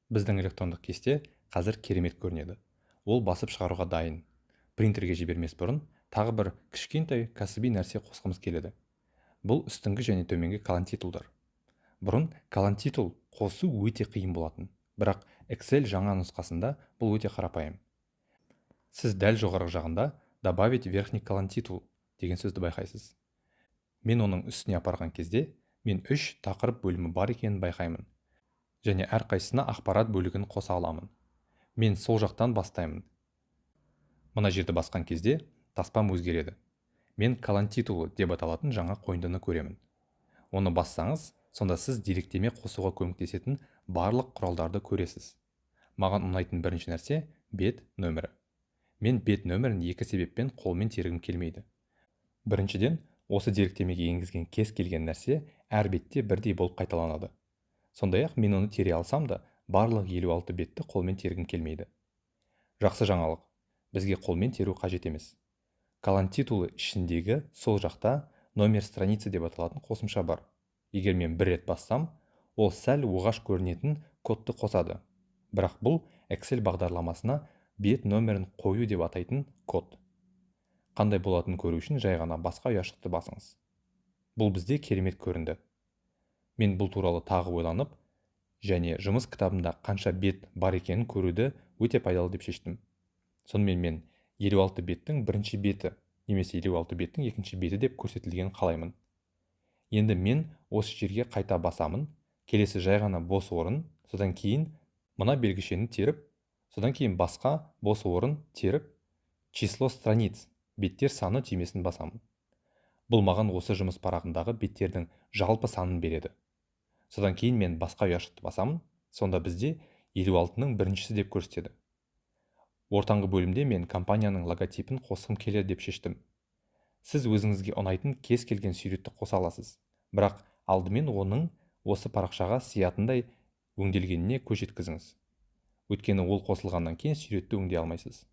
Біздің электрондық кесте қазір керемет көрінеді. Ол басып шығаруға дайын. Принтерге жібермес бұрын тағы бір кішкентай кәсіби нәрсе қосқымыз келеді. Бұл үстіңгі және төменгі колон титулдар. Бұрын колон титул қосу өте қиын болатын, бірақ Excel жаңа нұсқасында бұл өте қарапайым. Сіз дәл жоғарғы жағында добавить верхний колон титул деген сөзді байқайсыз. Мен оның үстіне апарған кезде мен 3 тақырып бөлімі бар екенін байқаймын. Және әрқайсысына ақпарат бөлігін қоса аламын. Мен сол жақтан бастаймын. Мына жерді басқан кезде таспам өзгереді. Мен колон титулы деп аталатын жаңа қойындыны көремін. Оны бассаңыз, сонда сіз деректеме қосуға көмектесетін барлық құралдарды көресіз. Маған ұнайтын бірінші нәрсе бет нөмірі. Мен бет нөмірін екі себеппен қолмен тергім келмейді. Біріншіден, осы деректемеге енгізген кез келген нәрсе әр бетте бірдей болып қайталанады. Сондай-ақ мен оны тере алсам да, барлық 56 бетті қолмен тергім келмейді. Жақсы жаңалық, бізге қолмен теру қажет емес. Колон титулы ішіндегі сол жақта номер страницы деп аталатын қосымша бар. Егер мен бір рет бассам, ол сәл оғаш көрінетін кодты қосады. Бірақ бұл Excel бағдарламасына бет нөмірін қою деп атайтын код. Қандай болатынын көру үшін жай ғана басқа ұяшықты басыңыз. Бұл бізде керемет көрінді. Мен бұл туралы тағы ойланып, және жұмыс кітабында қанша бет бар екенін көруді өте пайдалы деп шештім. Сонымен мен 56 беттің бірінші беті, немесе 56 беттің екінші беті деп көрсетілгенін қалаймын. Енді мен осы жерге қайта басамын, келесі жай ғана бос орын, содан кейін мына белгішені теріп, содан кейін басқа бос орын теріп, число страниц, беттер саны түймесін басамын. Бұл маған осы жұмыс парағындағы беттердің жалпы санын береді. Содан кейін мен басқа ұяшықты басамын, сонда бізде 56-ның біріншісі деп көрсетеді. Ортаңғы бөлімде мен компанияның логотипін қосқым келеді деп шештім. Сіз өзіңізге ұнайтын кез келген суретті қоса аласыз, бірақ алдымен оның осы парақшаға сиятындай өңделгеніне көз жеткізіңіз. Өйткені ол қосылғаннан кейін суретті өңдей алмайсыз.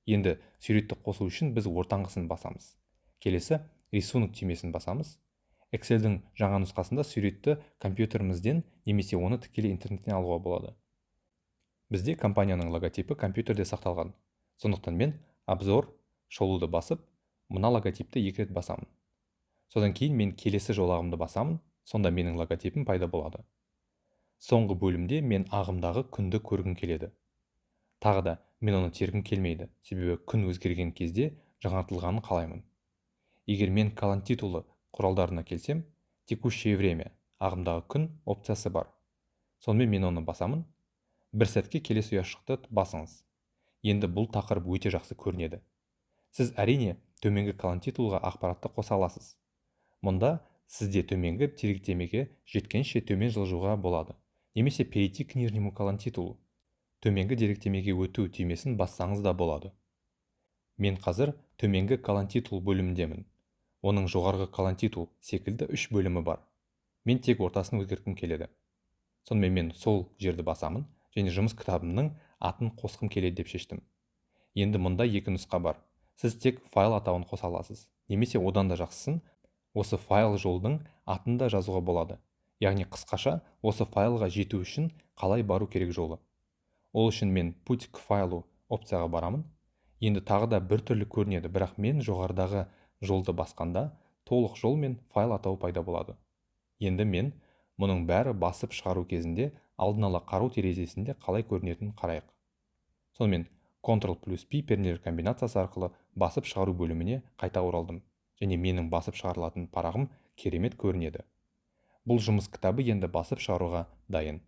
Енді суретті қосу үшін біз ортаңғысын басамыз. Келесі рисунок түймесін басамыз. Excel-дің жаңа нұсқасында суретті компьютерімізден немесе оны тікелей интернеттен алуға болады. Бізде компанияның логотипі компьютерде сақталған. Сондықтан мен обзор шолуды басып, мына логотипті 2 рет басамын. Содан кейін мен келесі жолағымды басамын, сонда менің логотипім пайда болады. Соңғы бөлімде мен ағымдағы күнді көргім келеді. Тағы да мен оны тергім келмейді, себебі күн өзгерген кезде жаңартылғанын қалаймын. Егер мен колон титулы құралдарына келсем, текущее время, ағымдағы күн опциясы бар. Сонымен мен оны басамын. Бір сәтке келесі ұяшықты басыңыз. Енді бұл тақырып өте жақсы көрінеді. Сіз әрине төменгі колон титулға ақпаратты қоса аласыз. Мұнда сізде төменгі деректемеге жеткенше төмен жылжуға болады. Немесе перейти к нижнему колон титулу. Төменгі деректемеге өту түймесін бассаңыз да болады. Мен қазір төменгі колон титул бөліміндемін. Оның жоғарғы колон титул секілді 3 бөлімі бар. Мен тек ортасын өзгерткім келеді. Сонымен мен сол жерді басамын және жұмыс кітабымның атын қосқым келеді деп шештім. Енді мұнда 2 нұсқа бар. Сіз тек файл атауын қоса аласыз. Немесе одан да жақсысын, осы файл жолдың атын да жазуға болады. Яғни қысқаша осы файлға жету үшін қалай бару керек жолы. Ол үшін мен путь к файлу опцияға барамын. Енді тағы да бір түрлі көрінеді, бірақ мен жоғарыдағы жолды басқанда толық жол мен файл атауы пайда болады. Енді мен мұның бәрі басып шығару кезінде алдын ала қарау терезесінде қалай көрінетінін қарайық. Сонымен Ctrl+P пернелер комбинациясы арқылы басып шығару бөліміне қайта оралдым, және менің басып шығарылатын парағым керемет көрінеді. Бұл жұмыс кітабы енді басып шығаруға дайын.